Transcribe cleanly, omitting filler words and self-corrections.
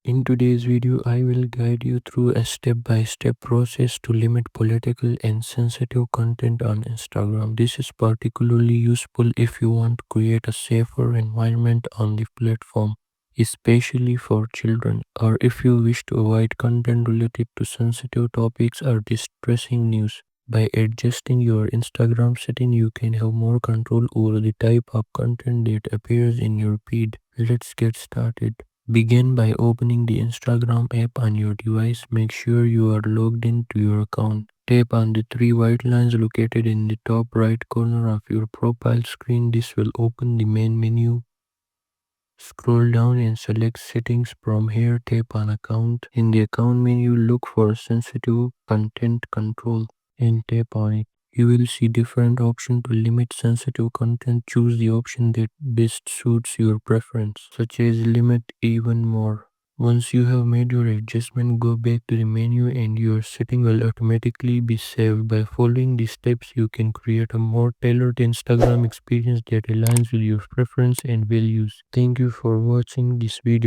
In today's video, I will guide you through a step-by-step process to limit political and sensitive content on Instagram. This is particularly useful if you want to create a safer environment on the platform, especially for children, or if you wish to avoid content related to sensitive topics or distressing news. By adjusting your Instagram setting, you can have more control over the type of content that appears in your feed. Let's get started. Begin by opening the Instagram app on your device. Make sure you are logged into your account. Tap on the three white lines located in the top right corner of your profile screen. This will open the main menu. Scroll down and select settings. From here, tap on account. In the account menu, look for sensitive content control and tap on it. You will see different options to limit sensitive content. Choose the option that best suits your preference, such as limit even more. Once you have made your adjustment, go back to the menu and your setting will automatically be saved. By following these steps, you can create a more tailored Instagram experience that aligns with your preference and values. Thank you for watching this video.